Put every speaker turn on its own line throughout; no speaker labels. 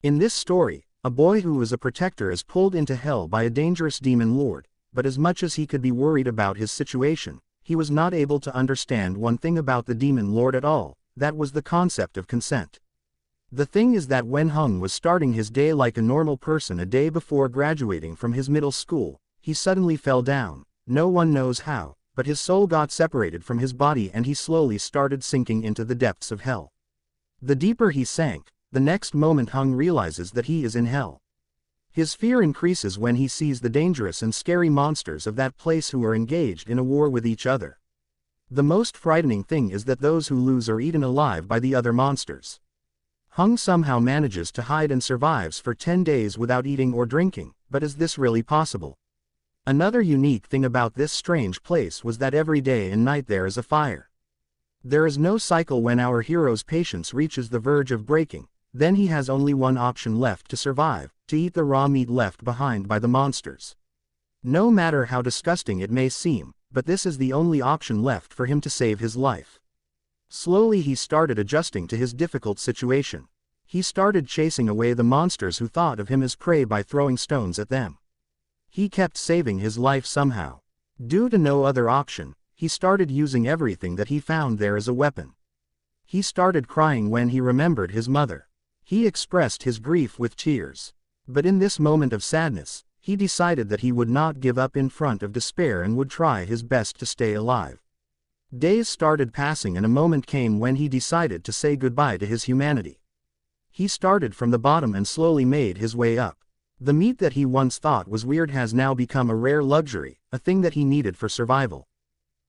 In this story, a boy who is a protector is pulled into hell by a dangerous demon lord, but as much as he could be worried about his situation, he was not able to understand one thing about the demon lord at all, that was the concept of consent. The thing is that when Hung was starting his day like a normal person a day before graduating from his middle school, he suddenly fell down, no one knows how, but his soul got separated from his body and he slowly started sinking into the depths of hell. The deeper he sank, the next moment Hung realizes that he is in hell. His fear increases when he sees the dangerous and scary monsters of that place who are engaged in a war with each other. The most frightening thing is that those who lose are eaten alive by the other monsters. Hung somehow manages to hide and survives for 10 days without eating or drinking, but is this really possible? Another unique thing about this strange place was that every day and night there is a fire. There is no cycle when our hero's patience reaches the verge of breaking, then he has only one option left to survive, to eat the raw meat left behind by the monsters. No matter how disgusting it may seem, but this is the only option left for him to save his life. Slowly he started adjusting to his difficult situation. He started chasing away the monsters who thought of him as prey by throwing stones at them. He kept saving his life somehow. Due to no other option, he started using everything that he found there as a weapon. He started crying when he remembered his mother. He expressed his grief with tears. But in this moment of sadness, he decided that he would not give up in front of despair and would try his best to stay alive. Days started passing and a moment came when he decided to say goodbye to his humanity. He started from the bottom and slowly made his way up. The meat that he once thought was weird has now become a rare luxury, a thing that he needed for survival.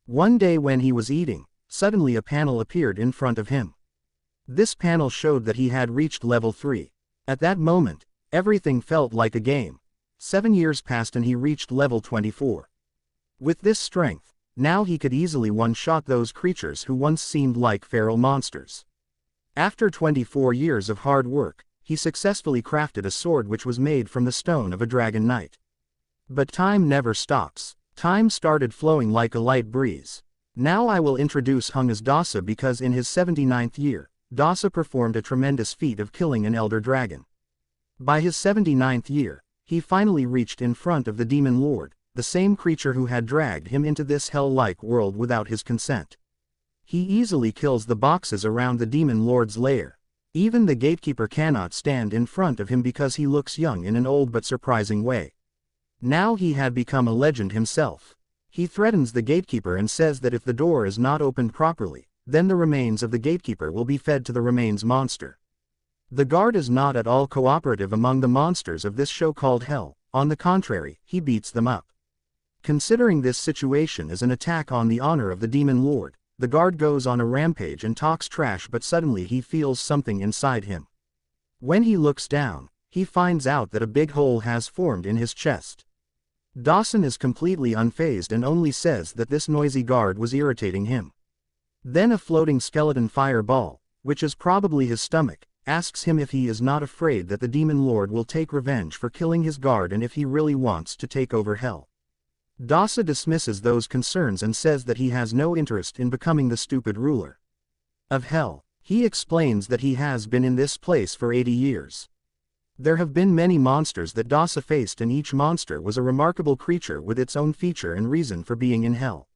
One day when he was eating, suddenly a panel appeared in front of him. This panel showed that he had reached level 3. At that moment, everything felt like a game. 7 years passed and he reached level 24. With this strength, now he could easily one-shot those creatures who once seemed like feral monsters. After 24 years of hard work, he successfully crafted a sword which was made from the stone of a dragon knight. But time never stops. Time started flowing like a light breeze. Now I will introduce Hung as Dasa because in his 79th year, Dasa performed a tremendous feat of killing an elder dragon. By his 79th year, he finally reached in front of the demon lord, the same creature who had dragged him into this hell-like world without his consent. He easily kills the boxes around the demon lord's lair. Even the gatekeeper cannot stand in front of him because he looks young in an old but surprising way. Now he had become a legend himself. He threatens the gatekeeper and says that if the door is not opened properly, then the remains of the gatekeeper will be fed to the remains monster. The guard is not at all cooperative among the monsters of this show called Hell, on the contrary, he beats them up. Considering this situation as an attack on the honor of the demon lord, the guard goes on a rampage and talks trash, but suddenly he feels something inside him. When he looks down, he finds out that a big hole has formed in his chest. Dawson is completely unfazed and only says that this noisy guard was irritating him. Then a floating skeleton fireball, which is probably his stomach, asks him if he is not afraid that the demon lord will take revenge for killing his guard and if he really wants to take over hell. Dasa dismisses those concerns and says that he has no interest in becoming the stupid ruler of hell. He explains that he has been in this place for 80 years. There have been many monsters that Dasa faced and each monster was a remarkable creature with its own feature and reason for being in hell.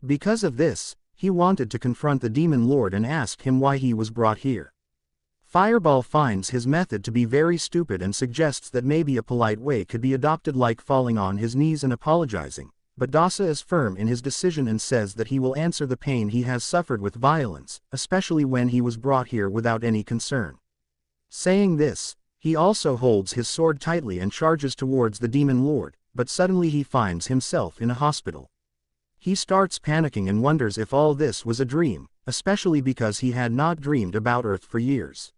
Because of this, he wanted to confront the demon lord and ask him why he was brought here. Fireball finds his method to be very stupid and suggests that maybe a polite way could be adopted, like falling on his knees and apologizing, but Dasa is firm in his decision and says that he will answer the pain he has suffered with violence, especially when he was brought here without any concern. Saying this, he also holds his sword tightly and charges towards the demon lord, but suddenly he finds himself in a hospital. He starts panicking and wonders if all this was a dream, especially because he had not dreamed about Earth for years.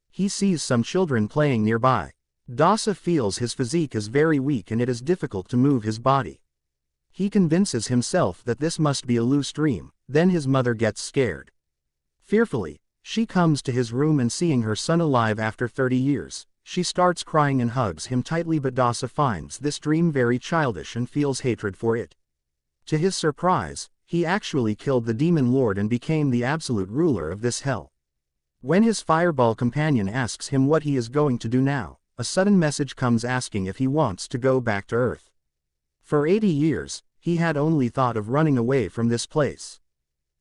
He sees some children playing nearby. Dasa feels his physique is very weak and it is difficult to move his body. He convinces himself that this must be a loose dream, then his mother gets scared. Fearfully, she comes to his room and seeing her son alive after 30 years, she starts crying and hugs him tightly, but Dasa finds this dream very childish and feels hatred for it. To his surprise, he actually killed the demon lord and became the absolute ruler of this hell. When his fireball companion asks him what he is going to do now, a sudden message comes asking if he wants to go back to Earth. For 80 years, he had only thought of running away from this place.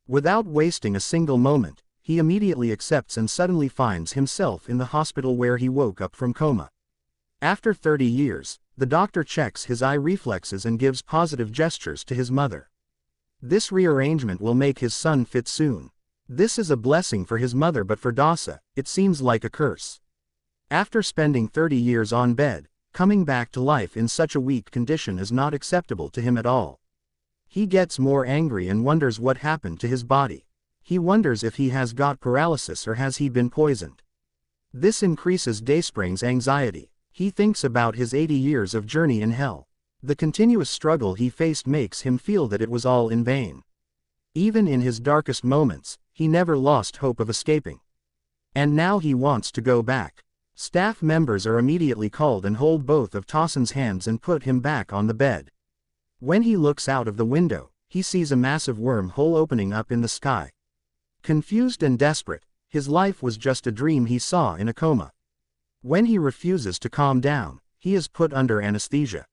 Without wasting a single moment, he immediately accepts and suddenly finds himself in the hospital where he woke up from coma. After 30 years, the doctor checks his eye reflexes and gives positive gestures to his mother. This rearrangement will make his son fit soon. This is a blessing for his mother, but for Dasa, it seems like a curse. After spending 30 years on bed, coming back to life in such a weak condition is not acceptable to him at all. He gets more angry and wonders what happened to his body. He wonders if he has got paralysis or has he been poisoned. This increases Dayspring's anxiety. He thinks about his 80 years of journey in hell. The continuous struggle he faced makes him feel that it was all in vain. Even in his darkest moments, he never lost hope of escaping. And now he wants to go back. Staff members are immediately called and hold both of Towson's hands and put him back on the bed. When he looks out of the window, he sees a massive wormhole opening up in the sky. Confused and desperate, his life was just a dream he saw in a coma. When he refuses to calm down, he is put under anesthesia.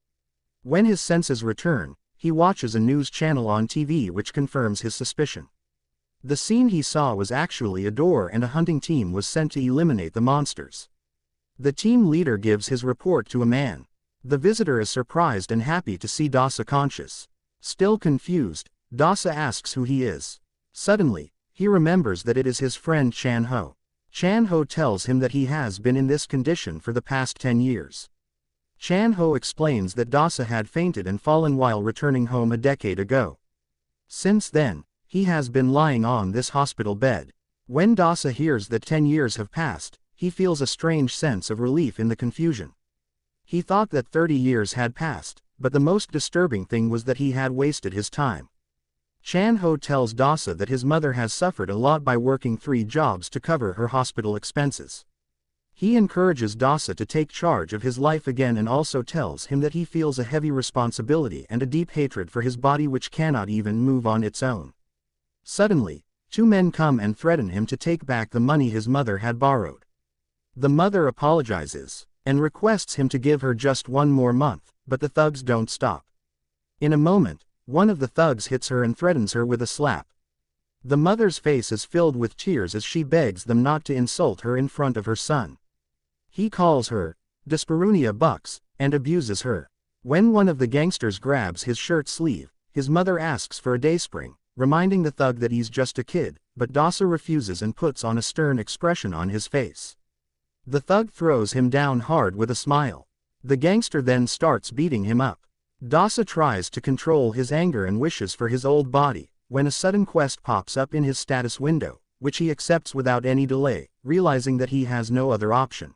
When his senses return, he watches a news channel on TV which confirms his suspicion. The scene he saw was actually a door and a hunting team was sent to eliminate the monsters. The team leader gives his report to a man. The visitor is surprised and happy to see Dasa conscious. Still confused, Dasa asks who he is. Suddenly, he remembers that it is his friend Chan Ho. Chan Ho tells him that he has been in this condition for the past 10 years. Chan Ho explains that Dasa had fainted and fallen while returning home a decade ago. Since then, he has been lying on this hospital bed. When Dasa hears that 10 years have passed, he feels a strange sense of relief in the confusion. He thought that 30 years had passed, but the most disturbing thing was that he had wasted his time. Chan Ho tells Dasa that his mother has suffered a lot by working 3 jobs to cover her hospital expenses. He encourages Dasa to take charge of his life again and also tells him that he feels a heavy responsibility and a deep hatred for his body which cannot even move on its own. Suddenly, 2 men come and threaten him to take back the money his mother had borrowed. The mother apologizes and requests him to give her just 1 more month, but the thugs don't stop. In a moment, one of the thugs hits her and threatens her with a slap. The mother's face is filled with tears as she begs them not to insult her in front of her son. He calls her Desperunia Bucks and abuses her. When one of the gangsters grabs his shirt sleeve, his mother asks for a dayspring, reminding the thug that he's just a kid, but Dasa refuses and puts on a stern expression on his face. The thug throws him down hard with a smile. The gangster then starts beating him up. Dasa tries to control his anger and wishes for his old body, when a sudden quest pops up in his status window, which he accepts without any delay, realizing that he has no other option.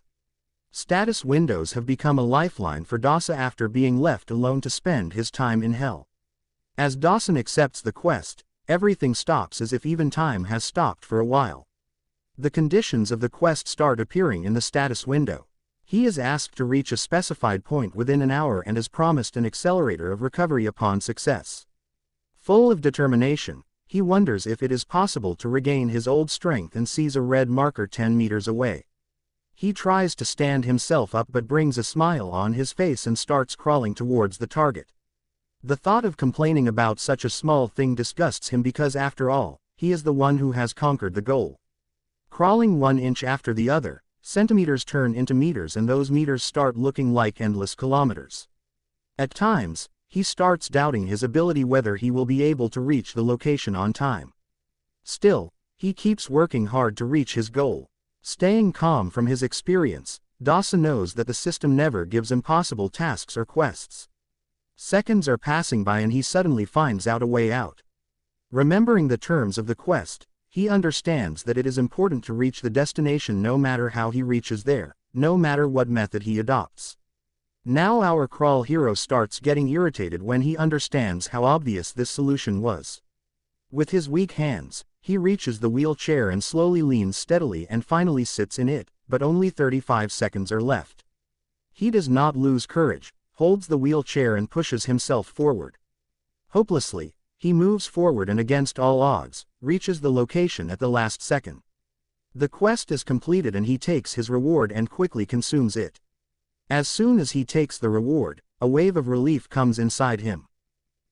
Status windows have become a lifeline for Dasa after being left alone to spend his time in hell. As Dawson accepts the quest, everything stops as if even time has stopped for a while. The conditions of the quest start appearing in the status window. He is asked to reach a specified point within an hour and is promised an accelerator of recovery upon success. Full of determination, he wonders if it is possible to regain his old strength and sees a red marker 10 meters away. He tries to stand himself up but brings a smile on his face and starts crawling towards the target. The thought of complaining about such a small thing disgusts him because after all, he is the one who has conquered the goal. Crawling 1 inch after the other, centimeters turn into meters and those meters start looking like endless kilometers. At times, he starts doubting his ability whether he will be able to reach the location on time. Still, he keeps working hard to reach his goal. Staying calm from his experience, Dasa knows that the system never gives impossible tasks or quests. Seconds are passing by and he suddenly finds out a way out. Remembering the terms of the quest, he understands that it is important to reach the destination no matter how he reaches there, no matter what method he adopts. Now our crawl hero starts getting irritated when he understands how obvious this solution was. With his weak hands, he reaches the wheelchair and slowly leans steadily and finally sits in it, but only 35 seconds are left. He does not lose courage, holds the wheelchair and pushes himself forward. Hopelessly, he moves forward and against all odds, reaches the location at the last second. The quest is completed and he takes his reward and quickly consumes it. As soon as he takes the reward, a wave of relief comes inside him.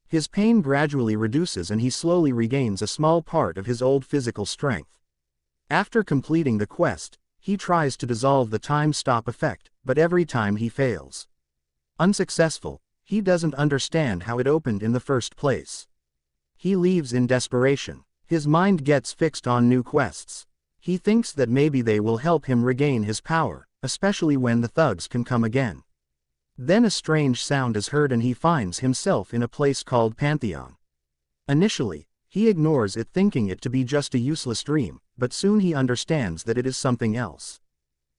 His pain gradually reduces and he slowly regains a small part of his old physical strength. After completing the quest, he tries to dissolve the time-stop effect, but every time he fails. Unsuccessful, he doesn't understand how it opened in the first place. He leaves in desperation. His mind gets fixed on new quests. He thinks that maybe they will help him regain his power, especially when the thugs can come again. Then a strange sound is heard and he finds himself in a place called Pantheon. Initially, he ignores it thinking it to be just a useless dream, but soon he understands that it is something else.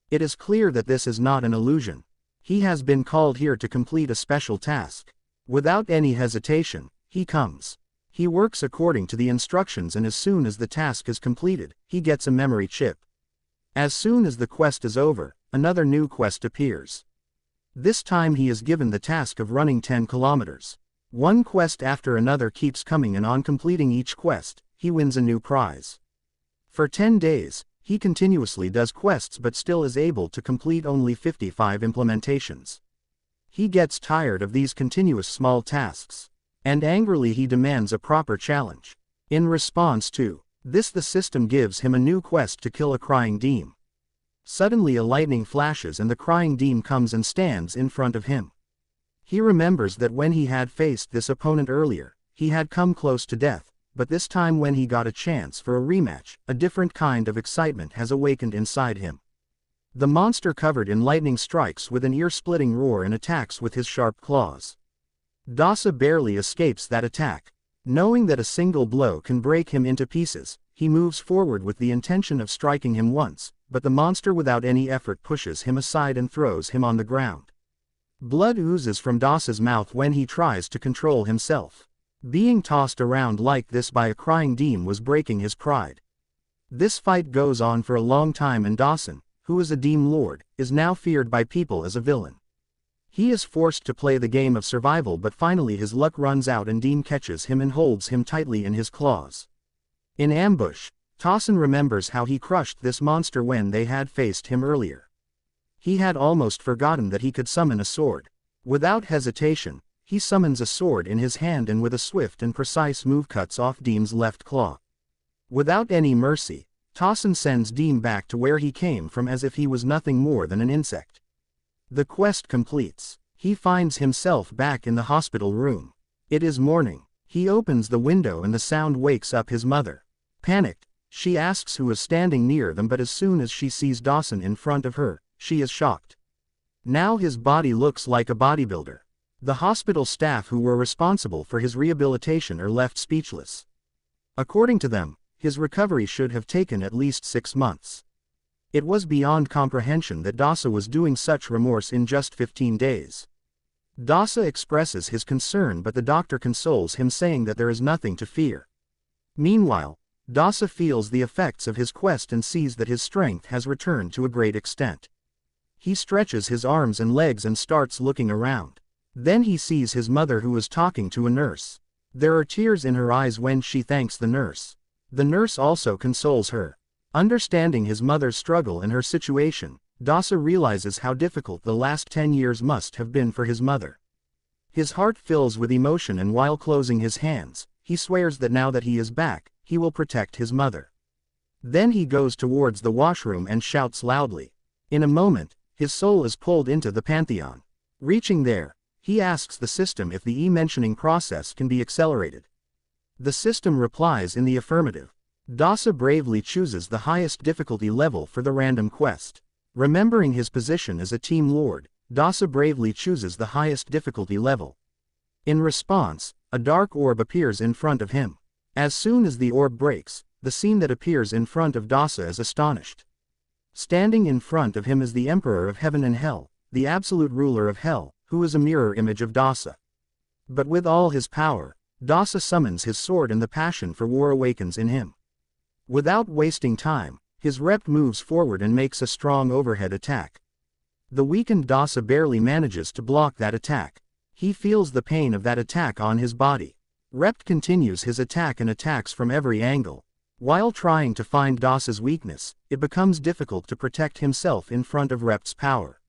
It is clear that this is not an illusion. He has been called here to complete a special task. Without any hesitation, he comes. He works according to the instructions and as soon as the task is completed, he gets a memory chip. As soon as the quest is over, another new quest appears. This time he is given the task of running 10 kilometers. One quest after another keeps coming and on completing each quest, he wins a new prize. For 10 days, he continuously does quests but still is able to complete only 55 implementations. He gets tired of these continuous small tasks. And angrily he demands a proper challenge. In response to this, the system gives him a new quest to kill a crying demon. Suddenly a lightning flashes and the crying demon comes and stands in front of him. He remembers that when he had faced this opponent earlier, he had come close to death, but this time when he got a chance for a rematch, a different kind of excitement has awakened inside him. The monster covered in lightning strikes with an ear-splitting roar and attacks with his sharp claws. Dasa barely escapes that attack. Knowing that a single blow can break him into pieces, he moves forward with the intention of striking him once, but the monster without any effort pushes him aside and throws him on the ground. Blood oozes from Dasa's mouth when he tries to control himself. Being tossed around like this by a crying demon was breaking his pride. This fight goes on for a long time and Dawson, who is a demon lord, is now feared by people as a villain. He is forced to play the game of survival but finally his luck runs out and Deem catches him and holds him tightly in his claws. In ambush, Dawson remembers how he crushed this monster when they had faced him earlier. He had almost forgotten that he could summon a sword. Without hesitation, he summons a sword in his hand and with a swift and precise move cuts off Deem's left claw. Without any mercy, Dawson sends Deem back to where he came from as if he was nothing more than an insect. The quest completes. He finds himself back in the hospital room. It is morning. He opens the window and the sound wakes up his mother. Panicked, she asks who is standing near them, but as soon as she sees Dawson in front of her, she is shocked. Now his body looks like a bodybuilder. The hospital staff who were responsible for his rehabilitation are left speechless. According to them, his recovery should have taken at least 6 months. It was beyond comprehension that Dasa was doing such remorse in just 15 days. Dasa expresses his concern but the doctor consoles him saying that there is nothing to fear. Meanwhile, Dasa feels the effects of his quest and sees that his strength has returned to a great extent. He stretches his arms and legs and starts looking around. Then he sees his mother who is talking to a nurse. There are tears in her eyes when she thanks the nurse. The nurse also consoles her. Understanding his mother's struggle and her situation, Dasa realizes how difficult the last 10 years must have been for his mother. His heart fills with emotion and while closing his hands, he swears that now that he is back, he will protect his mother. Then he goes towards the washroom and shouts loudly. In a moment, his soul is pulled into the Pantheon. Reaching there, he asks the system if the e-mentioning process can be accelerated. The system replies in the affirmative. Dasa bravely chooses the highest difficulty level for the random quest. Remembering his position as a team lord, Dasa bravely chooses the highest difficulty level. In response, a dark orb appears in front of him. As soon as the orb breaks, the scene that appears in front of Dasa is astonished. Standing in front of him is the Emperor of Heaven and Hell, the absolute ruler of Hell, who is a mirror image of Dasa. But with all his power, Dasa summons his sword and the passion for war awakens in him. Without wasting time, his rep moves forward and makes a strong overhead attack. The weakened Dasa barely manages to block that attack. He feels the pain of that attack on his body. Rep continues his attack and attacks from every angle. While trying to find Dasa's weakness, it becomes difficult to protect himself in front of Rept's power.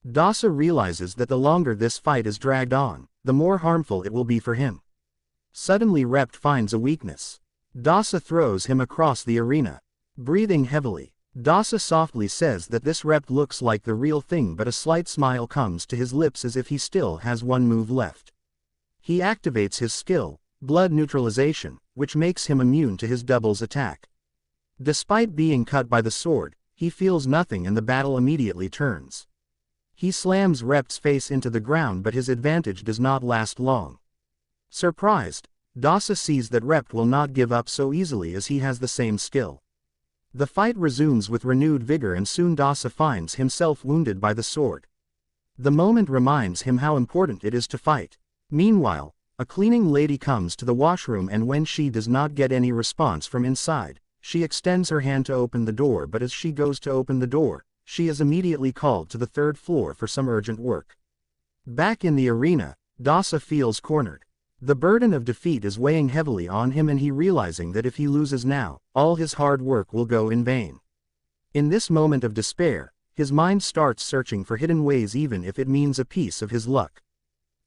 Dasa realizes that the longer this fight is dragged on, the more harmful it will be for him. Suddenly Rept finds a weakness. Dasa throws him across the arena. Breathing heavily, Dasa softly says that this Rept looks like the real thing, but a slight smile comes to his lips as if he still has one move left. He activates his skill, blood neutralization, which makes him immune to his double's attack. Despite being cut by the sword, he feels nothing and the battle immediately turns. He slams Rept's face into the ground, but his advantage does not last long. Surprised, Dasa sees that Rept will not give up so easily as he has the same skill. The fight resumes with renewed vigor and soon Dasa finds himself wounded by the sword. The moment reminds him how important it is to fight. Meanwhile, a cleaning lady comes to the washroom, and when she does not get any response from inside, she extends her hand to open the door, but as she goes to open the door, she is immediately called to the third floor for some urgent work. Back in the arena, Dasa feels cornered. The burden of defeat is weighing heavily on him, and he realizing that if he loses now, all his hard work will go in vain. In this moment of despair, his mind starts searching for hidden ways, even if it means a piece of his luck.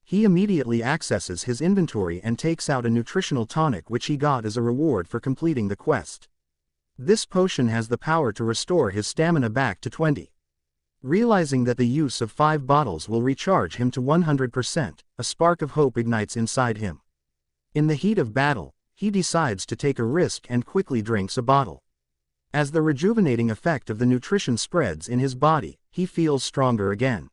He immediately accesses his inventory and takes out a nutritional tonic which he got as a reward for completing the quest. This potion has the power to restore his stamina back to 20. Realizing that the use of 5 bottles will recharge him to 100%, a spark of hope ignites inside him. In the heat of battle, he decides to take a risk and quickly drinks a bottle. As the rejuvenating effect of the nutrition spreads in his body, he feels stronger again.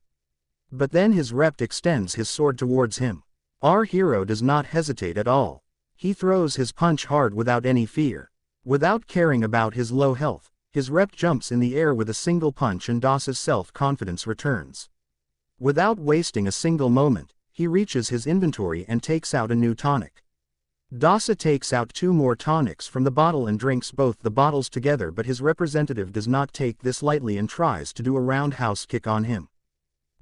But then his Rept extends his sword towards him. Our hero does not hesitate at all. He throws his punch hard without any fear. Without caring about his low health, his Rept jumps in the air with a single punch and Dasa's self-confidence returns. Without wasting a single moment, he reaches his inventory and takes out a new tonic. Dasa takes out 2 more tonics from the bottle and drinks both the bottles together, but his representative does not take this lightly and tries to do a roundhouse kick on him.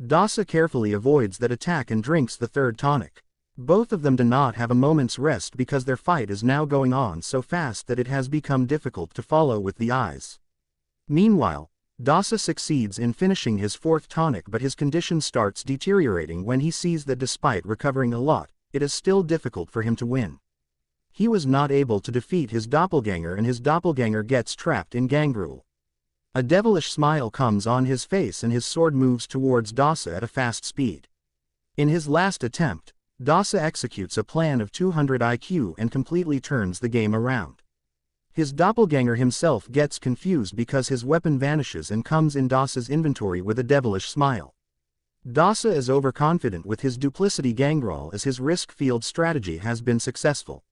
Dasa carefully avoids that attack and drinks the third tonic. Both of them do not have a moment's rest because their fight is now going on so fast that it has become difficult to follow with the eyes. Meanwhile, Dasa succeeds in finishing his 4th tonic, but his condition starts deteriorating when he sees that despite recovering a lot, it is still difficult for him to win. He was not able to defeat his doppelganger, and his doppelganger gets trapped in gangrel. A devilish smile comes on his face and his sword moves towards Dasa at a fast speed. In his last attempt, Dasa executes a plan of 200 IQ and completely turns the game around. His doppelganger himself gets confused because his weapon vanishes and comes in Dasa's inventory with a devilish smile. Dasa is overconfident with his duplicity gangrel as his risk field strategy has been successful.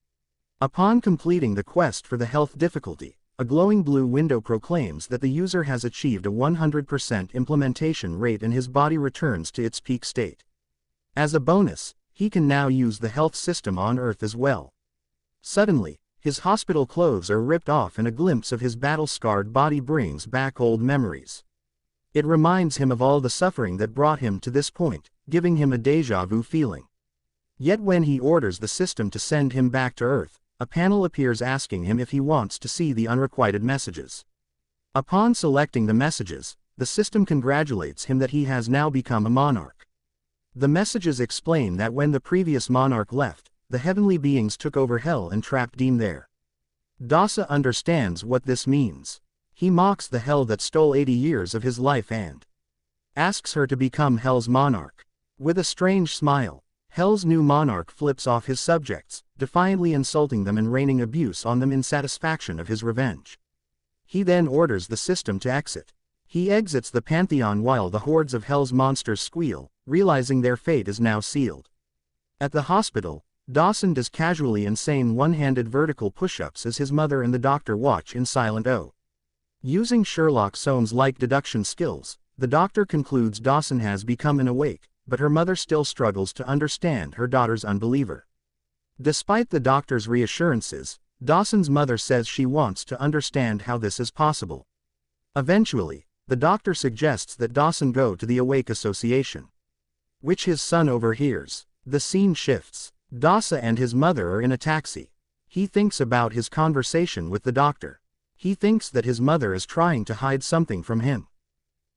Upon completing the quest for the health difficulty, a glowing blue window proclaims that the user has achieved a 100% implementation rate and his body returns to its peak state. As a bonus, he can now use the health system on Earth as well. Suddenly, his hospital clothes are ripped off and a glimpse of his battle-scarred body brings back old memories. It reminds him of all the suffering that brought him to this point, giving him a déjà vu feeling. Yet when he orders the system to send him back to Earth, a panel appears asking him if he wants to see the unrequited messages. Upon selecting the messages, the system congratulates him that he has now become a monarch. The messages explain that when the previous monarch left, the heavenly beings took over hell and trapped Deem there. Dasa understands what this means. He mocks the hell that stole 80 years of his life and asks her to become hell's monarch. With a strange smile, hell's new monarch flips off his subjects, defiantly insulting them and raining abuse on them in satisfaction of his revenge. He then orders the system to exit. He exits the pantheon while the hordes of hell's monsters squeal, realizing their fate is now sealed. At the hospital, Dawson does casually insane one-handed vertical push-ups as his mother and the doctor watch in silent awe. Using Sherlock Holmes-like deduction skills, the doctor concludes Dawson has become an awake, but her mother still struggles to understand her daughter's unbeliever. Despite the doctor's reassurances, Dawson's mother says she wants to understand how this is possible. Eventually, the doctor suggests that Dawson go to the Awake Association, which his son overhears. The scene shifts. Dasa and his mother are in a taxi. He thinks about his conversation with the doctor. He thinks that his mother is trying to hide something from him.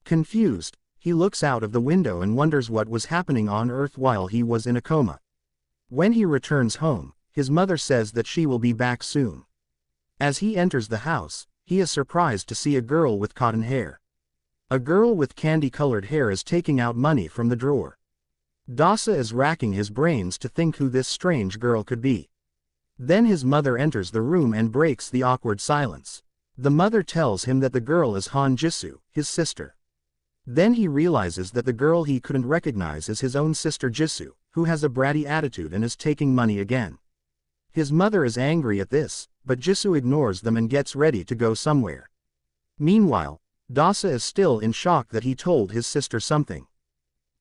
Confused, he looks out of the window and wonders what was happening on Earth while he was in a coma. When he returns home, his mother says that she will be back soon. As he enters the house, he is surprised to see a girl with cotton hair. A girl with candy-colored hair is taking out money from the drawer. Dasa is racking his brains to think who this strange girl could be. Then his mother enters the room and breaks the awkward silence. The mother tells him that the girl is Han Jisoo, his sister. Then he realizes that the girl he couldn't recognize is his own sister Jisoo, who has a bratty attitude and is taking money again. His mother is angry at this, but Jisoo ignores them and gets ready to go somewhere. Meanwhile, Dasa is still in shock that he told his sister something.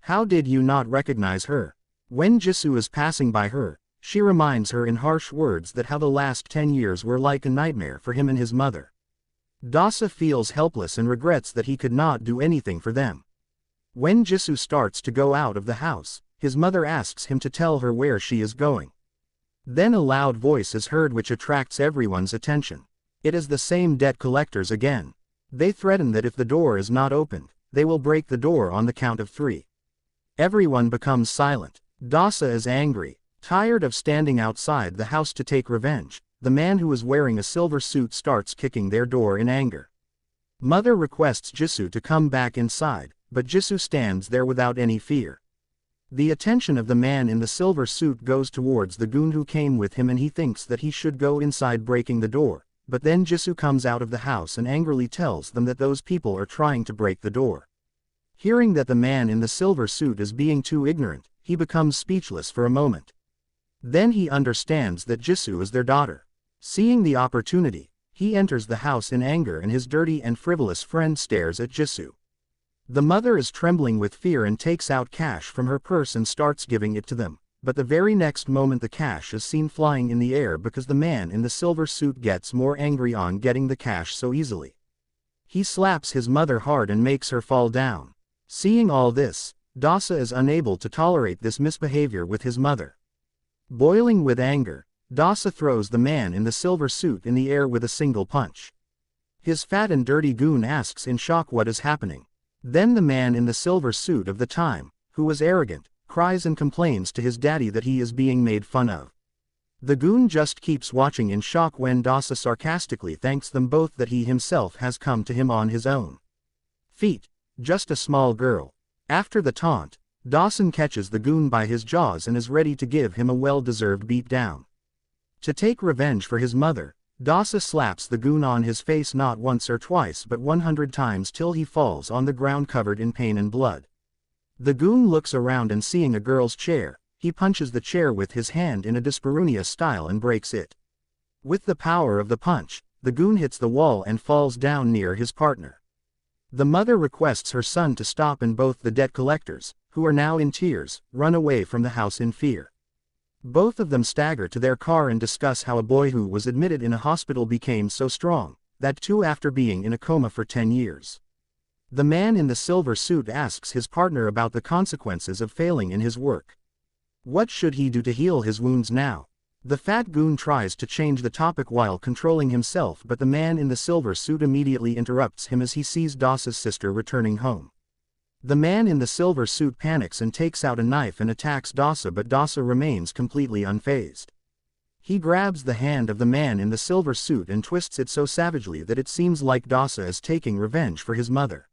How did you not recognize her? When Jisoo is passing by her, she reminds her in harsh words that how the last 10 years were like a nightmare for him and his mother. Dasa feels helpless and regrets that he could not do anything for them. When Jisoo starts to go out of the house, his mother asks him to tell her where she is going. Then a loud voice is heard which attracts everyone's attention. It is the same debt collectors again. They threaten that if the door is not opened, they will break the door on the count of 3. Everyone becomes silent. Dasa is angry. Tired of standing outside the house to take revenge, the man who is wearing a silver suit starts kicking their door in anger. Mother requests Jisoo to come back inside, but Jisoo stands there without any fear. The attention of the man in the silver suit goes towards the goon who came with him and he thinks that he should go inside breaking the door, but then Jisoo comes out of the house and angrily tells them that those people are trying to break the door. Hearing that the man in the silver suit is being too ignorant, he becomes speechless for a moment. Then he understands that Jisoo is their daughter. Seeing the opportunity, he enters the house in anger and his dirty and frivolous friend stares at Jisoo. The mother is trembling with fear and takes out cash from her purse and starts giving it to them, but the very next moment the cash is seen flying in the air because the man in the silver suit gets more angry on getting the cash so easily. He slaps his mother hard and makes her fall down. Seeing all this, Dasa is unable to tolerate this misbehavior with his mother. Boiling with anger, Dasa throws the man in the silver suit in the air with a single punch. His fat and dirty goon asks in shock what is happening. Then the man in the silver suit of the time, who was arrogant, cries and complains to his daddy that he is being made fun of. The goon just keeps watching in shock when Dasa sarcastically thanks them both that he himself has come to him on his own feet, just a small girl. After the taunt, Dawson catches the goon by his jaws and is ready to give him a well-deserved beatdown. To take revenge for his mother, Dasa slaps the goon on his face not once or twice but 100 times till he falls on the ground covered in pain and blood. The goon looks around and seeing a girl's chair, he punches the chair with his hand in a Desperunia style and breaks it. With the power of the punch, the goon hits the wall and falls down near his partner. The mother requests her son to stop and both the debt collectors, who are now in tears, run away from the house in fear. Both of them stagger to their car and discuss how a boy who was admitted in a hospital became so strong, that too after being in a coma for 10 years. The man in the silver suit asks his partner about the consequences of failing in his work. What should he do to heal his wounds now? The fat goon tries to change the topic while controlling himself but the man in the silver suit immediately interrupts him as he sees Dasa's sister returning home. The man in the silver suit panics and takes out a knife and attacks Dasa but Dasa remains completely unfazed. He grabs the hand of the man in the silver suit and twists it so savagely that it seems like Dasa is taking revenge for his mother.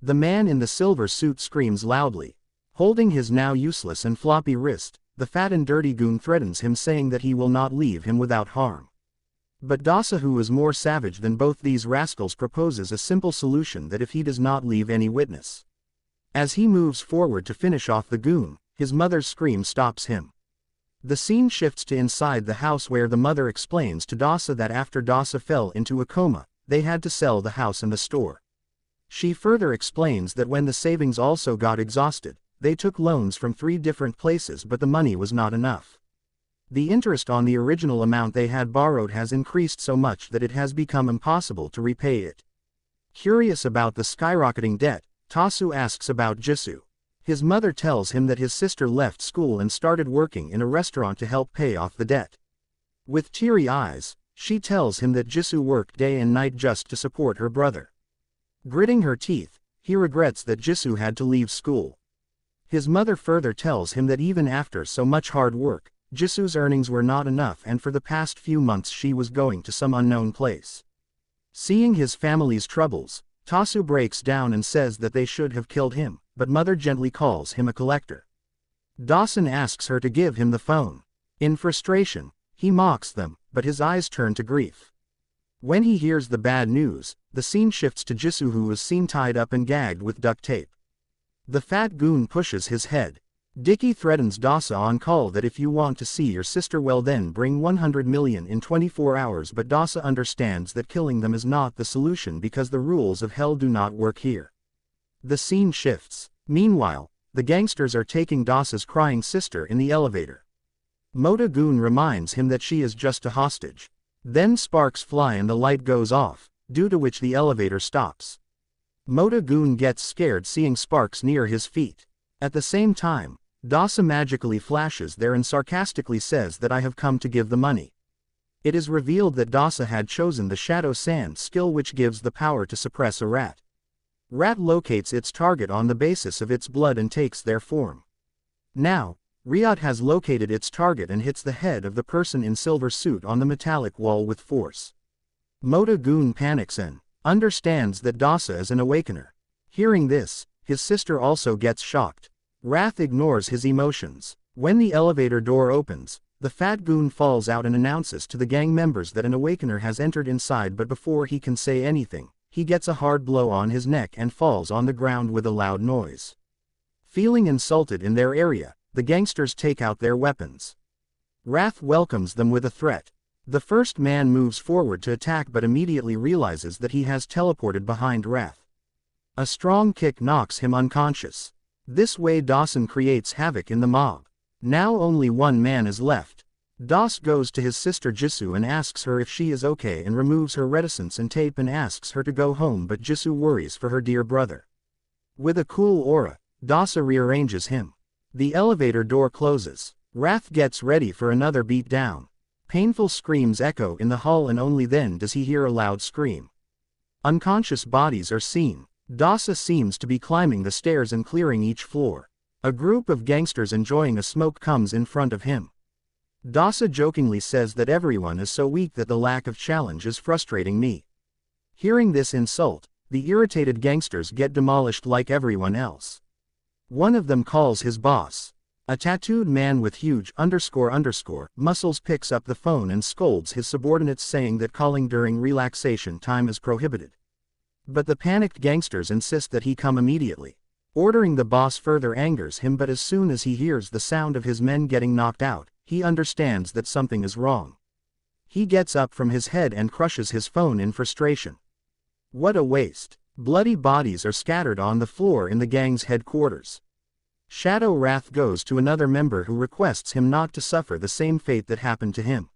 The man in the silver suit screams loudly. Holding his now useless and floppy wrist, the fat and dirty goon threatens him saying that he will not leave him without harm. But Dasa, who is more savage than both these rascals, proposes a simple solution that if he does not leave any witness. As he moves forward to finish off the goon, his mother's scream stops him. The scene shifts to inside the house where the mother explains to Dasa that after Dasa fell into a coma, they had to sell the house and the store. She further explains that when the savings also got exhausted, they took loans from 3 different places but the money was not enough. The interest on the original amount they had borrowed has increased so much that it has become impossible to repay it. Curious about the skyrocketing debt, Tasu asks about Jisoo. His mother tells him that his sister left school and started working in a restaurant to help pay off the debt. With teary eyes, she tells him that Jisoo worked day and night just to support her brother. Gritting her teeth, he regrets that Jisoo had to leave school. His mother further tells him that even after so much hard work, Jisoo's earnings were not enough, and for the past few months she was going to some unknown place. Seeing his family's troubles, Tasu breaks down and says that they should have killed him, but mother gently calls him a collector. Dawson asks her to give him the phone. In frustration, he mocks them, but his eyes turn to grief. When he hears the bad news, the scene shifts to Jisoo, who is seen tied up and gagged with duct tape. The fat goon pushes his head. Dicky threatens Dasa on call that if you want to see your sister, well then bring 100 million in 24 hours, but Dasa understands that killing them is not the solution because the rules of hell do not work here. The scene shifts. Meanwhile, the gangsters are taking Dasa's crying sister in the elevator. Mota Goon reminds him that she is just a hostage. Then sparks fly and the light goes off, due to which the elevator stops. Mota Goon gets scared seeing sparks near his feet. At the same time, Dasa magically flashes there and sarcastically says that I have come to give the money. It is revealed that Dasa had chosen the Shadow Sand skill, which gives the power to suppress a rat. Rat locates its target on the basis of its blood and takes their form. Now, Riyadh has located its target and hits the head of the person in silver suit on the metallic wall with force. Mota Goon panics and understands that Dasa is an awakener. Hearing this, his sister also gets shocked. Wrath ignores his emotions. When the elevator door opens, the fat goon falls out and announces to the gang members that an awakener has entered inside, but before he can say anything, he gets a hard blow on his neck and falls on the ground with a loud noise. Feeling insulted in their area, the gangsters take out their weapons. Wrath welcomes them with a threat. The first man moves forward to attack but immediately realizes that he has teleported behind Wrath. A strong kick knocks him unconscious. This way Dawson creates havoc in the mob. Now only one man is left. Das goes to his sister Jisoo and asks her if she is okay and removes her reticence and tape and asks her to go home, but Jisoo worries for her dear brother. With a cool aura, Dasa rearranges him. The elevator door closes. Wrath gets ready for another beatdown. Painful screams echo in the hall and only then does he hear a loud scream. Unconscious bodies are seen. Dasa seems to be climbing the stairs and clearing each floor. A group of gangsters enjoying a smoke comes in front of him. Dasa jokingly says that everyone is so weak that the lack of challenge is frustrating me. Hearing this insult, the irritated gangsters get demolished like everyone else. One of them calls his boss. A tattooed man with huge __ muscles picks up the phone and scolds his subordinates, saying that calling during relaxation time is prohibited. But the panicked gangsters insist that he come immediately. Ordering the boss further angers him, but as soon as he hears the sound of his men getting knocked out, he understands that something is wrong. He gets up from his head and crushes his phone in frustration. What a waste. Bloody bodies are scattered on the floor in the gang's headquarters. Shadow Wrath goes to another member who requests him not to suffer the same fate that happened to him.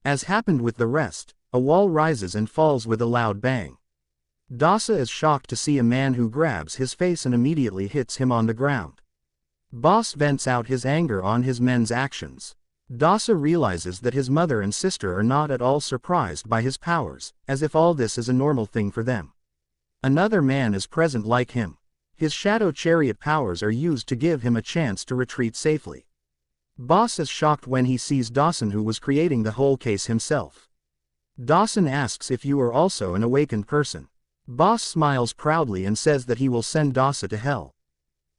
As happened with the rest, a wall rises and falls with a loud bang. Dasa is shocked to see a man who grabs his face and immediately hits him on the ground. Boss vents out his anger on his men's actions. Dasa realizes that his mother and sister are not at all surprised by his powers, as if all this is a normal thing for them. Another man is present like him. His shadow chariot powers are used to give him a chance to retreat safely. Boss is shocked when he sees Dawson, who was creating the whole case himself. Dawson asks if you are also an awakened person. Boss smiles proudly and says that he will send Dasa to hell.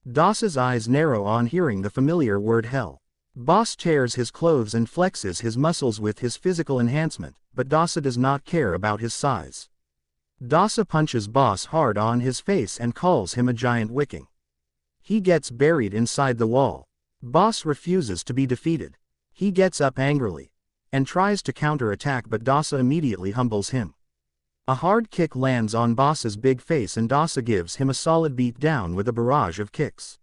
Dasa's eyes narrow on hearing the familiar word hell. Boss tears his clothes and flexes his muscles with his physical enhancement, but Dasa does not care about his size. Dasa punches Boss hard on his face and calls him a giant wicking. He gets buried inside the wall. Boss refuses to be defeated. He gets up angrily and tries to counterattack, but Dasa immediately humbles him. A hard kick lands on Boss's big face and Dasa gives him a solid beat down with a barrage of kicks.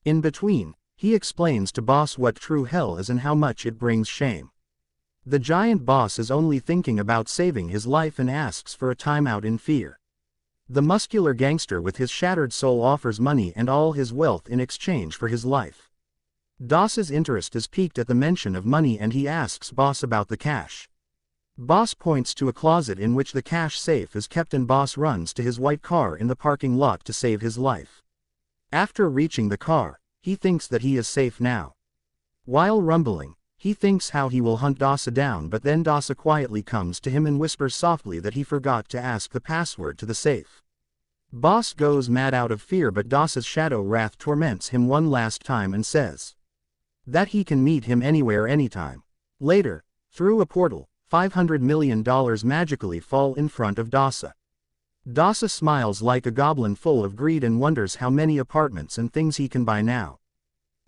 In between, he explains to Boss what true hell is and how much it brings shame. The giant boss is only thinking about saving his life and asks for a timeout in fear. The muscular gangster with his shattered soul offers money and all his wealth in exchange for his life. Dasa's interest is piqued at the mention of money and he asks Boss about the cash. Boss points to a closet in which the cash safe is kept and Boss runs to his white car in the parking lot to save his life. After reaching the car, he thinks that he is safe now. While rumbling, he thinks how he will hunt Dasa down, but then Dasa quietly comes to him and whispers softly that he forgot to ask the password to the safe. Boss goes mad out of fear, but Dasa's shadow wrath torments him one last time and says that he can meet him anywhere anytime. Later, through a portal, $500 million magically fall in front of Dasa. Dasa smiles like a goblin full of greed and wonders how many apartments and things he can buy now.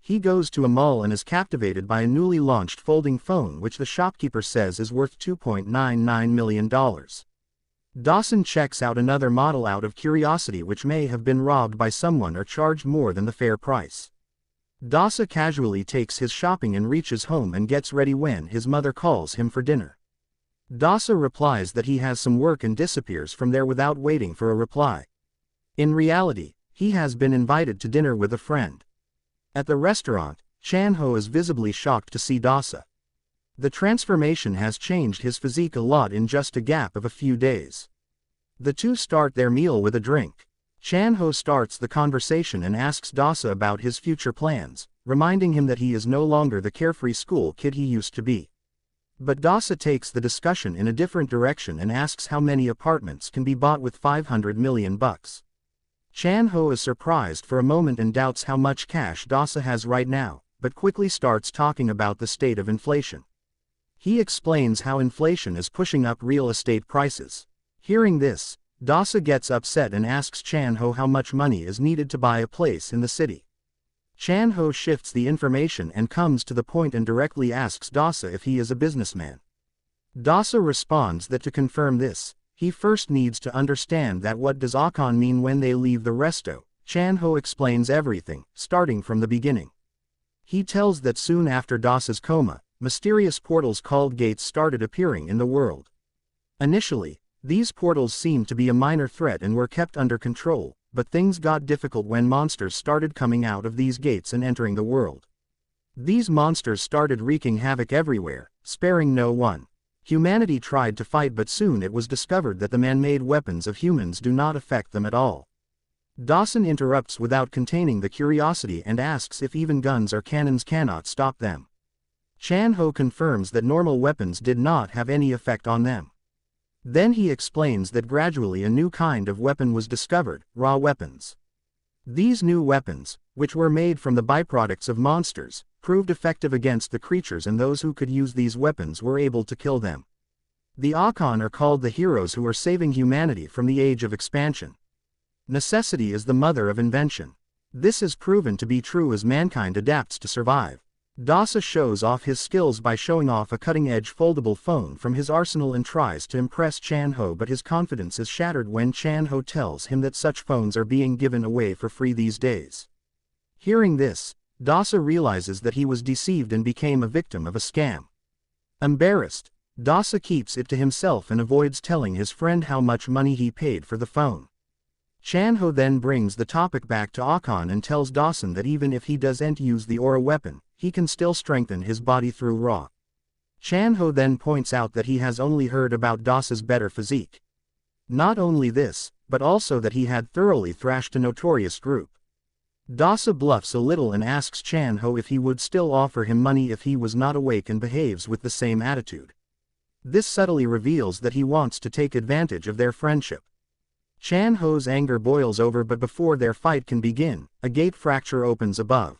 He goes to a mall and is captivated by a newly launched folding phone which the shopkeeper says is worth $2.99 million. Dawson checks out another model out of curiosity which may have been robbed by someone or charged more than the fair price. Dasa casually takes his shopping and reaches home and gets ready when his mother calls him for dinner. Dasa replies that he has some work and disappears from there without waiting for a reply. In reality, he has been invited to dinner with a friend. At the restaurant, Chan-ho is visibly shocked to see Dasa. The transformation has changed his physique a lot in just a gap of a few days. The two start their meal with a drink. Chan-ho starts the conversation and asks Dasa about his future plans, reminding him that he is no longer the carefree school kid he used to be. But Dasa takes the discussion in a different direction and asks how many apartments can be bought with $500 million. Chan-ho is surprised for a moment and doubts how much cash Dasa has right now, but quickly starts talking about the state of inflation. He explains how inflation is pushing up real estate prices. Hearing this, Dasa gets upset and asks Chan-ho how much money is needed to buy a place in the city. Chan-ho shifts the information and comes to the point and directly asks Dasa if he is a businessman. Dasa responds that to confirm this, he first needs to understand that what does Akon mean when they leave the resto. Chan-ho explains everything, starting from the beginning. He tells that soon after Dasa's coma, mysterious portals called gates started appearing in the world. Initially, these portals seemed to be a minor threat and were kept under control, but things got difficult when monsters started coming out of these gates and entering the world. These monsters started wreaking havoc everywhere, sparing no one. Humanity tried to fight, but soon it was discovered that the man-made weapons of humans do not affect them at all. Dawson interrupts without containing the curiosity and asks if even guns or cannons cannot stop them. Chan-ho confirms that normal weapons did not have any effect on them. Then he explains that gradually a new kind of weapon was discovered, raw weapons. These new weapons, which were made from the byproducts of monsters, proved effective against the creatures, and those who could use these weapons were able to kill them. The Akon are called the heroes who are saving humanity from the age of expansion. Necessity is the mother of invention. This is proven to be true as mankind adapts to survive. Dasa shows off his skills by showing off a cutting-edge foldable phone from his arsenal and tries to impress Chan-ho, but his confidence is shattered when Chan-ho tells him that such phones are being given away for free these days. Hearing this, Dasa realizes that he was deceived and became a victim of a scam. Embarrassed, Dasa keeps it to himself and avoids telling his friend how much money he paid for the phone. Chan-ho then brings the topic back to Akon and tells Dawson that even if he doesn't use the aura weapon, he can still strengthen his body through raw. Chan-ho then points out that he has only heard about Dasa's better physique. Not only this, but also that he had thoroughly thrashed a notorious group. Dasa bluffs a little and asks Chan-ho if he would still offer him money if he was not awake and behaves with the same attitude. This subtly reveals that he wants to take advantage of their friendship. Chan-ho's anger boils over, but before their fight can begin, a gate fracture opens above.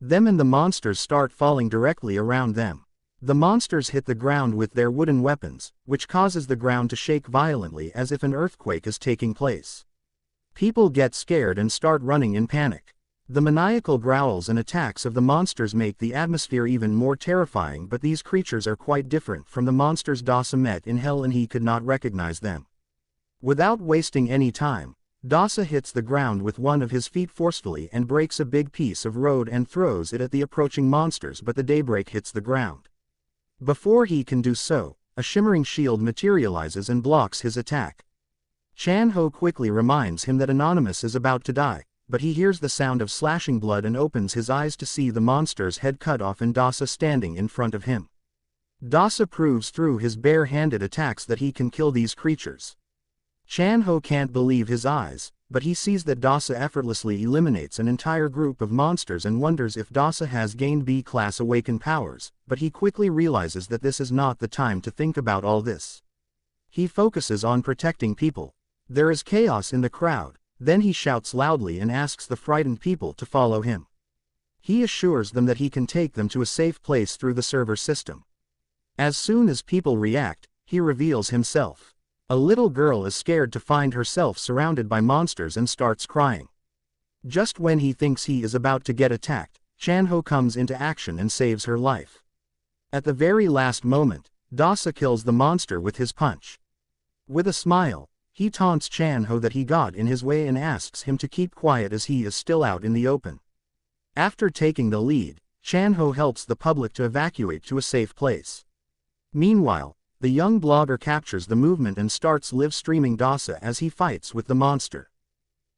Them and the monsters start falling directly around them. The monsters hit the ground with their wooden weapons, which causes the ground to shake violently as if an earthquake is taking place. People get scared and start running in panic. The maniacal growls and attacks of the monsters make the atmosphere even more terrifying, but these creatures are quite different from the monsters Dasa met in hell and he could not recognize them. Without wasting any time, Dasa hits the ground with one of his feet forcefully and breaks a big piece of road and throws it at the approaching monsters, but the daybreak hits the ground. Before he can do so, a shimmering shield materializes and blocks his attack. Chan-ho quickly reminds him that Anonymous is about to die. but he hears the sound of slashing blood and opens his eyes to see the monster's head cut off and Dasa standing in front of him. Dasa proves through his bare-handed attacks that he can kill these creatures. Chan-ho can't believe his eyes, but he sees that Dasa effortlessly eliminates an entire group of monsters and wonders if Dasa has gained B-class awakened powers, but he quickly realizes that this is not the time to think about all this. He focuses on protecting people. There is chaos in the crowd, then he shouts loudly and asks the frightened people to follow him. He assures them that he can take them to a safe place through the server system. As soon as people react, he reveals himself. A little girl is scared to find herself surrounded by monsters and starts crying. Just when he thinks he is about to get attacked, Chan-ho comes into action and saves her life. At the very last moment, Dasa kills the monster with his punch. With a smile, he taunts Chan-ho that he got in his way and asks him to keep quiet as he is still out in the open. After taking the lead, Chan-ho helps the public to evacuate to a safe place. Meanwhile, the young blogger captures the movement and starts live-streaming Dasa as he fights with the monster.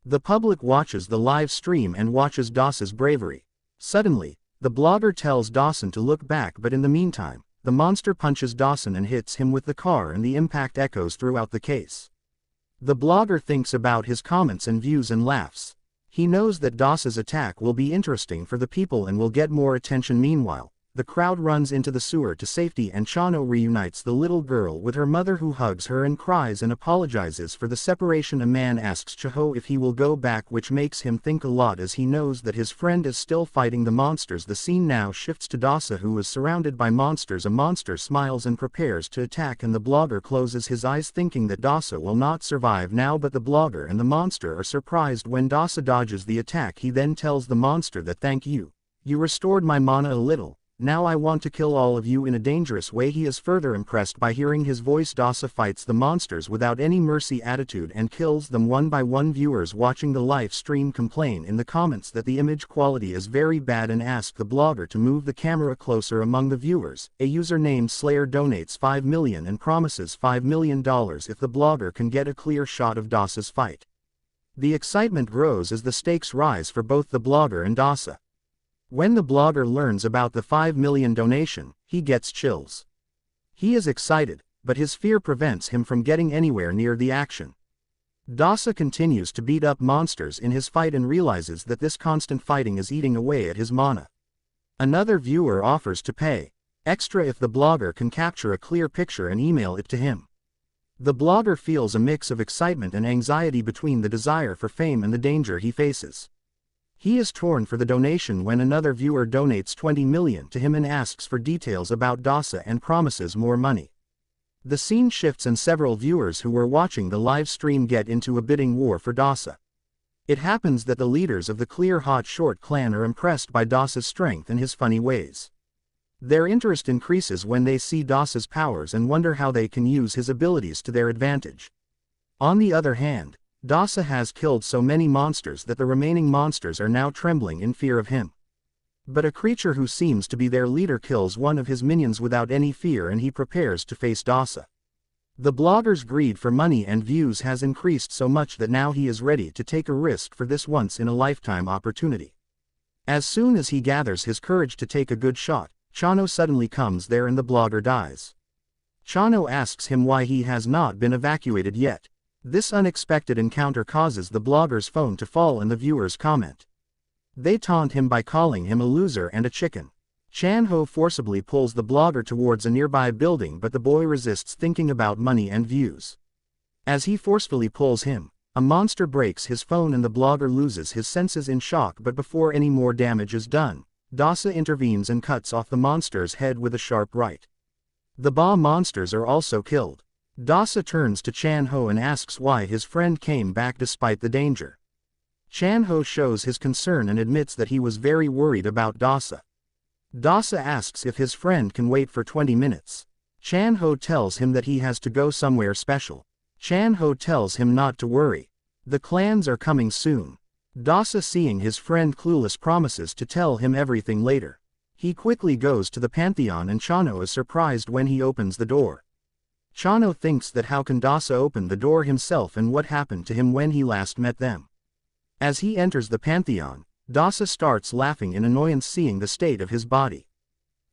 The public watches the live stream and watches Dasa's bravery. Suddenly, the blogger tells Dawson to look back, but in the meantime, the monster punches Dawson and hits him with the car and the impact echoes throughout the case. The blogger thinks about his comments and views and laughs. He knows that Dasa's attack will be interesting for the people and will get more attention. Meanwhile, the crowd runs into the sewer to safety and Chano reunites the little girl with her mother, who hugs her and cries and apologizes for the separation. A man asks Chaho if he will go back, which makes him think a lot as he knows that his friend is still fighting the monsters. The scene now shifts to Dasa, who is surrounded by monsters. A monster smiles and prepares to attack, and the blogger closes his eyes thinking that Dasa will not survive now, but the blogger and the monster are surprised when Dasa dodges the attack. He then tells the monster that thank you. You restored my mana a little. Now I want to kill all of you in a dangerous way. He is further impressed by hearing his voice. Dasa fights the monsters without any mercy attitude and kills them one by one. Viewers watching the live stream complain in the comments that the image quality is very bad and ask the blogger to move the camera closer. Among the viewers, a user named Slayer donates $5 million and promises $5 million if the blogger can get a clear shot of Dasa's fight. The excitement grows as the stakes rise for both the blogger and Dasa. When the blogger learns about the $5 million donation, he gets chills. He is excited, but his fear prevents him from getting anywhere near the action. Dasa continues to beat up monsters in his fight and realizes that this constant fighting is eating away at his mana. Another viewer offers to pay extra if the blogger can capture a clear picture and email it to him. The blogger feels a mix of excitement and anxiety between the desire for fame and the danger he faces. He is torn for the donation when another viewer donates $20 million to him and asks for details about Dasa and promises more money. The scene shifts and several viewers who were watching the live stream get into a bidding war for Dasa. It happens that the leaders of the Clear Hot Short clan are impressed by Dasa's strength and his funny ways. Their interest increases when they see Dasa's powers and wonder how they can use his abilities to their advantage. On the other hand, Dasa has killed so many monsters that the remaining monsters are now trembling in fear of him. But a creature who seems to be their leader kills one of his minions without any fear, and he prepares to face Dasa. The blogger's greed for money and views has increased so much that now he is ready to take a risk for this once-in-a-lifetime opportunity. As soon as he gathers his courage to take a good shot, Chano suddenly comes there and the blogger dies. Chano asks him why he has not been evacuated yet. This unexpected encounter causes the blogger's phone to fall and the viewers comment. They taunt him by calling him a loser and a chicken. Chan-ho forcibly pulls the blogger towards a nearby building, but the boy resists, thinking about money and views. As he forcefully pulls him, a monster breaks his phone and the blogger loses his senses in shock, but before any more damage is done, Dasa intervenes and cuts off the monster's head with a sharp right. The Ba monsters are also killed. Dasa turns to Chan-ho and asks why his friend came back despite the danger. Chan-ho shows his concern and admits that he was very worried about Dasa. Dasa asks if his friend can wait for 20 minutes. Chan-ho tells him that he has to go somewhere special. Chan-ho tells him not to worry. The clans are coming soon. Dasa, seeing his friend clueless, promises to tell him everything later. He quickly goes to the Pantheon and Chano is surprised when he opens the door. Chano thinks that how can Dasa open the door himself and what happened to him when he last met them. As he enters the pantheon, Dasa starts laughing in annoyance seeing the state of his body.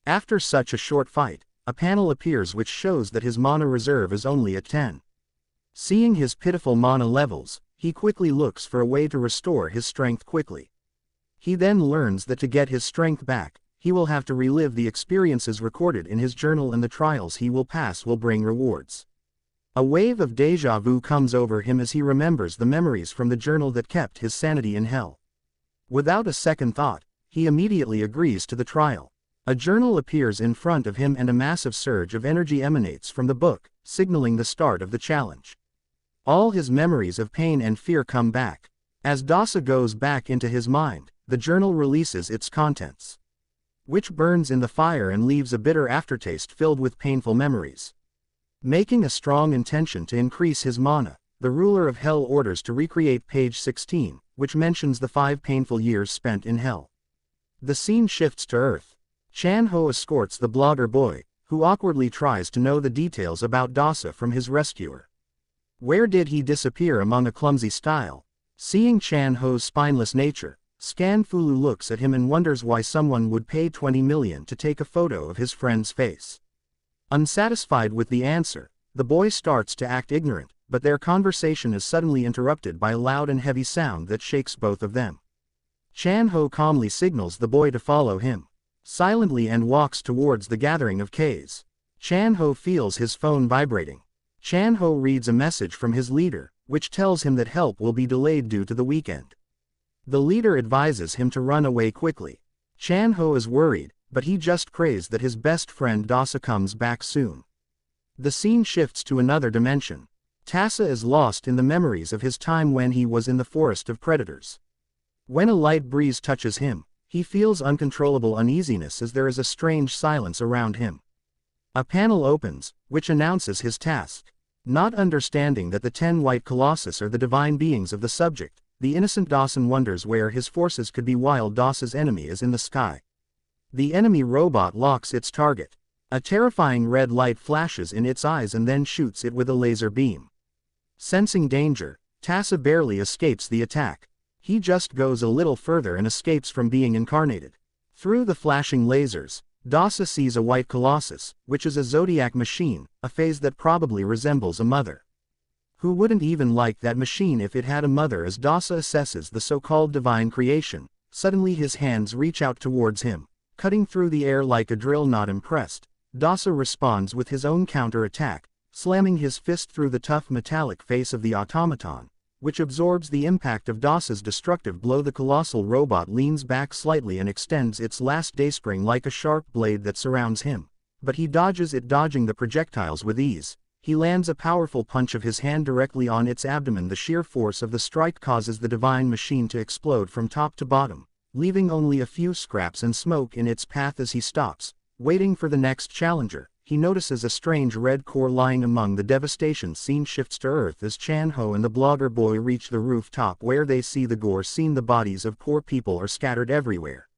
After such a short fight, a panel appears which shows that his mana reserve is only at 10. Seeing his pitiful mana levels, he quickly looks for a way to restore his strength quickly. He then learns that to get his strength back, he will have to relive the experiences recorded in his journal, and the trials he will pass will bring rewards. A wave of déjà vu comes over him as he remembers the memories from the journal that kept his sanity in hell. Without a second thought, he immediately agrees to the trial. A journal appears in front of him and a massive surge of energy emanates from the book, signaling the start of the challenge. All his memories of pain and fear come back. As Dasa goes back into his mind, the journal releases its contents, which burns in the fire and leaves a bitter aftertaste filled with painful memories. Making a strong intention to increase his mana, the ruler of hell orders to recreate page 16, which mentions the 5 painful years spent in hell. The scene shifts to Earth. Chan-ho escorts the blogger boy, who awkwardly tries to know the details about Dasa from his rescuer. Where did he disappear among a clumsy style? Seeing Chan-ho's spineless nature, Scanfulu looks at him and wonders why someone would pay 20 million to take a photo of his friend's face. Unsatisfied with the answer, the boy starts to act ignorant, but their conversation is suddenly interrupted by a loud and heavy sound that shakes both of them. Chan-ho calmly signals the boy to follow him silently and walks towards the gathering of Ks. Chan-ho feels his phone vibrating. Chan-ho reads a message from his leader, which tells him that help will be delayed due to the weekend. The leader advises him to run away quickly. Chan-ho is worried, but he just prays that his best friend Dasa comes back soon. The scene shifts to another dimension. Tassa is lost in the memories of his time when he was in the forest of predators. When a light breeze touches him, he feels uncontrollable uneasiness as there is a strange silence around him. A panel opens, which announces his task. Not understanding that the 10 white colossus are the divine beings of the subject, the innocent Dawson wonders where his forces could be while Dasa's enemy is in the sky. The enemy robot locks its target. A terrifying red light flashes in its eyes and then shoots it with a laser beam. Sensing danger, Tassa barely escapes the attack. He just goes a little further and escapes from being incarnated. Through the flashing lasers, Dasa sees a white colossus, which is a zodiac machine, a phase that probably resembles a mother. Who wouldn't even like that machine if it had a mother? As Dasa assesses the so-called divine creation, suddenly his hands reach out towards him, cutting through the air like a drill. Not impressed, Dasa responds with his own counter-attack, slamming his fist through the tough metallic face of the automaton, which absorbs the impact of Dasa's destructive blow. The colossal robot leans back slightly and extends its last dayspring like a sharp blade that surrounds him, but he dodges it, dodging the projectiles with ease. He lands a powerful punch of his hand directly on its abdomen. The sheer force of the strike causes the divine machine to explode from top to bottom, leaving only a few scraps and smoke in its path. As he stops, waiting for the next challenger, he notices a strange red core lying among the devastation. Scene shifts to Earth as Chan-ho and the blogger boy reach the rooftop where they see the gore scene. The bodies of poor people are scattered everywhere.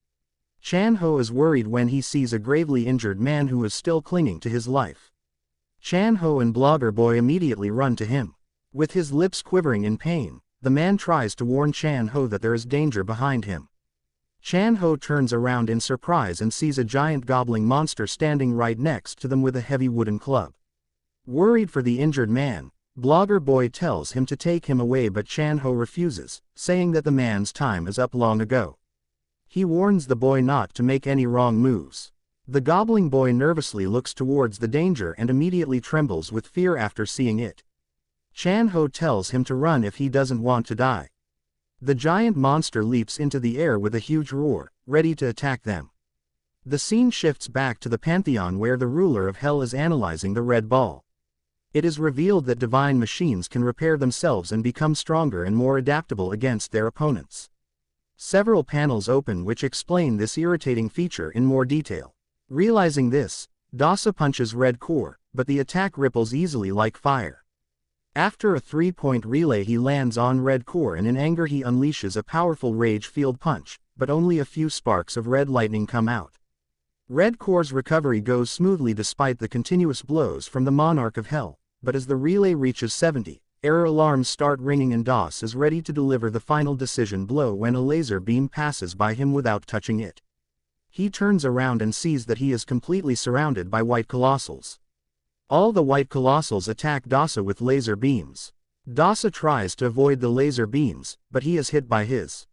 Chan-ho is worried when he sees a gravely injured man who is still clinging to his life. Chan-ho and blogger boy immediately run to him. With his lips quivering in pain, the man tries to warn Chan-ho that there is danger behind him. Chan-ho turns around in surprise and sees a giant gobbling monster standing right next to them with a heavy wooden club. Worried for the injured man, blogger boy tells him to take him away, but Chan-ho refuses, saying that the man's time is up long ago. He warns the boy not to make any wrong moves. The gobbling boy nervously looks towards the danger and immediately trembles with fear after seeing it. Chan-ho tells him to run if he doesn't want to die. The giant monster leaps into the air with a huge roar, ready to attack them. The scene shifts back to the Pantheon where the ruler of hell is analyzing the red ball. It is revealed that divine machines can repair themselves and become stronger and more adaptable against their opponents. Several panels open which explain this irritating feature in more detail. Realizing this, Dasa punches red core, but the attack ripples easily like fire. After a 3-point relay he lands on red core and in anger he unleashes a powerful rage field punch, but only a few sparks of red lightning come out. Red core's recovery goes smoothly despite the continuous blows from the monarch of hell, but as the relay reaches 70, Error alarms start ringing and DOS is ready to deliver the final decision blow when a laser beam passes by him without touching it. He turns around and sees that he is completely surrounded by white colossals. All the white colossals attack Dasa with laser beams. Dasa tries to avoid the laser beams, but he is hit by his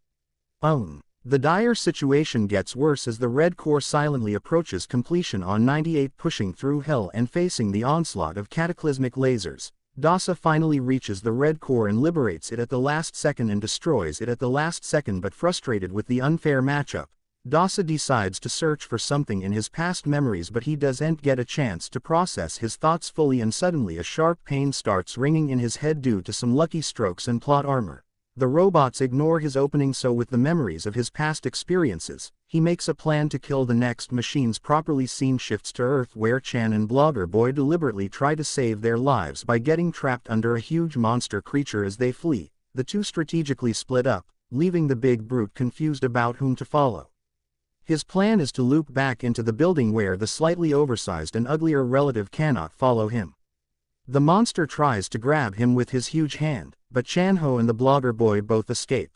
own. The dire situation gets worse as the red core silently approaches completion on 98, pushing through hell and facing the onslaught of cataclysmic lasers. Dasa finally reaches the red core and liberates it at the last second and destroys it at the last second, but frustrated with the unfair matchup, Dasa decides to search for something in his past memories, but he doesn't get a chance to process his thoughts fully, and suddenly a sharp pain starts ringing in his head due to some lucky strokes and plot armor. The robots ignore his opening, so with the memories of his past experiences, he makes a plan to kill the next machines properly. Scene shifts to Earth, where Chan and Blogger Boy deliberately try to save their lives by getting trapped under a huge monster creature. As they flee, the two strategically split up, leaving the big brute confused about whom to follow. His plan is to loop back into the building where the slightly oversized and uglier relative cannot follow him. The monster tries to grab him with his huge hand, but Chanho and the Blogger Boy both escape.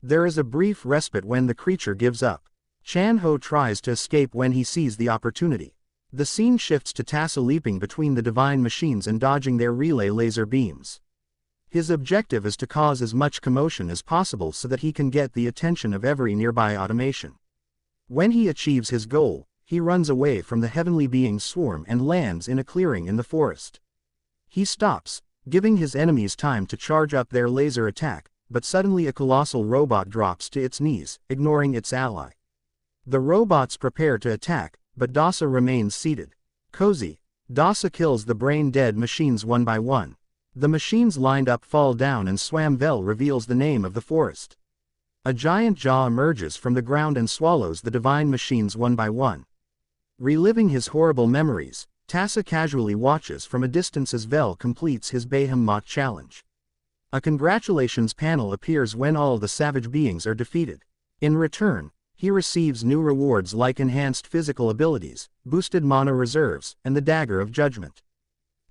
There is a brief respite when the creature gives up. Chanho tries to escape when he sees the opportunity. The scene shifts to Tassa leaping between the divine machines and dodging their relay laser beams. His objective is to cause as much commotion as possible so that he can get the attention of every nearby automation. When he achieves his goal, he runs away from the heavenly beings' swarm and lands in a clearing in the forest. He stops, giving his enemies time to charge up their laser attack, but suddenly a colossal robot drops to its knees, ignoring its ally. The robots prepare to attack, but Dasa remains seated. Cozy. Dasa kills the brain-dead machines one by one. The machines lined up fall down, and Swamvel reveals the name of the forest. A giant jaw emerges from the ground and swallows the divine machines one by one. Reliving his horrible memories, Tassa casually watches from a distance as Vel completes his Behemoth challenge. A congratulations panel appears when all the savage beings are defeated. In return, he receives new rewards like enhanced physical abilities, boosted mana reserves, and the Dagger of Judgment.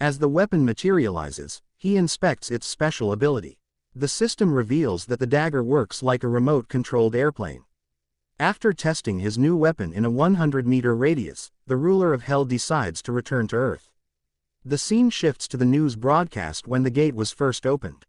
As the weapon materializes, he inspects its special ability. The system reveals that the dagger works like a remote-controlled airplane. After testing his new weapon in a 100-meter radius, the ruler of Hell decides to return to Earth. The scene shifts to the news broadcast when the gate was first opened.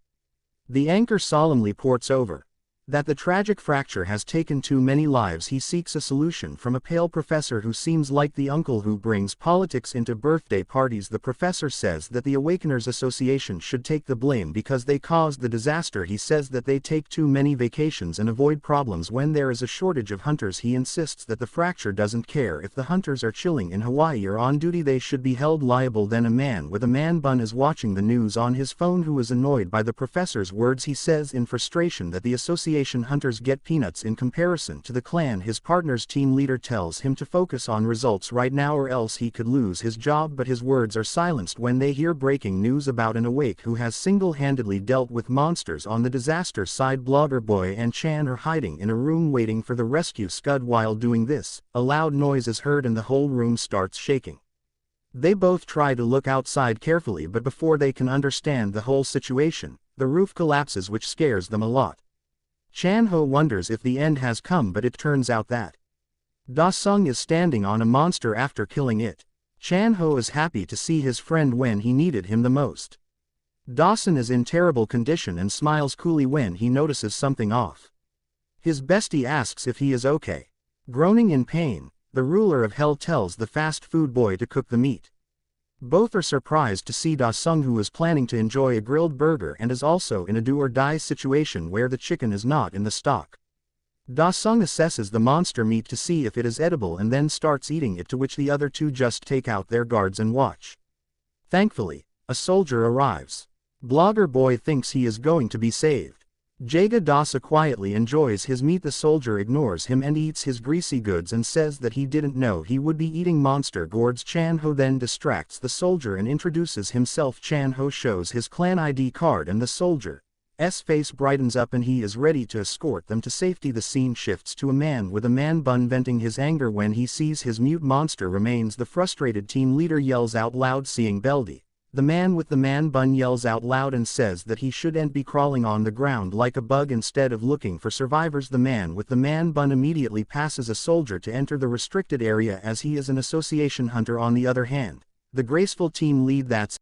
The anchor solemnly ports over that the tragic fracture has taken too many lives. He seeks a solution from a pale professor who seems like the uncle who brings politics into birthday parties. The professor says that the Awakeners Association should take the blame because they caused the disaster. He says that they take too many vacations and avoid problems when there is a shortage of hunters. He insists that the fracture doesn't care if the hunters are chilling in Hawaii or on duty, they should be held liable. Then a man with a man bun is watching the news on his phone who is annoyed by the professor's words. He says in frustration that the association hunters get peanuts in comparison to the clan. His partner's team leader tells him to focus on results right now or else he could lose his job, but his words are silenced when they hear breaking news about an Awake who has single-handedly dealt with monsters. On the disaster side, Blogger Boy and Chan are hiding in a room waiting for the rescue scud. While doing this, a loud noise is heard and the whole room starts shaking. They both try to look outside carefully, but before they can understand the whole situation, the roof collapses, which scares them a lot. Chanho wonders if the end has come, but it turns out that Da-sung is standing on a monster after killing it. Chanho is happy to see his friend when he needed him the most. Dawson is in terrible condition and smiles coolly when he notices something off. His bestie asks if he is okay. Groaning in pain, the ruler of Hell tells the fast food boy to cook the meat. Both are surprised to see Da-sung, who is planning to enjoy a grilled burger and is also in a do-or-die situation where the chicken is not in the stock. Da-sung assesses the monster meat to see if it is edible and then starts eating it, to which the other two just take out their guards and watch. Thankfully, a soldier arrives. Blogger Boy thinks he is going to be saved. Jaga Dasa quietly enjoys his meat. The soldier ignores him and eats his greasy goods and says that he didn't know he would be eating monster gourds. Chanho then distracts the soldier and introduces himself. Chanho shows his clan ID card and the soldier's face brightens up and he is ready to escort them to safety. The scene shifts to a man with a man bun venting his anger when he sees his mute monster remains. The frustrated team leader yells out loud, seeing Beldy The man with the man bun yells out loud and says that he shouldn't be crawling on the ground like a bug instead of looking for survivors. The man with the man bun immediately passes a soldier to enter the restricted area as he is an association hunter. On the other hand, the graceful team lead that's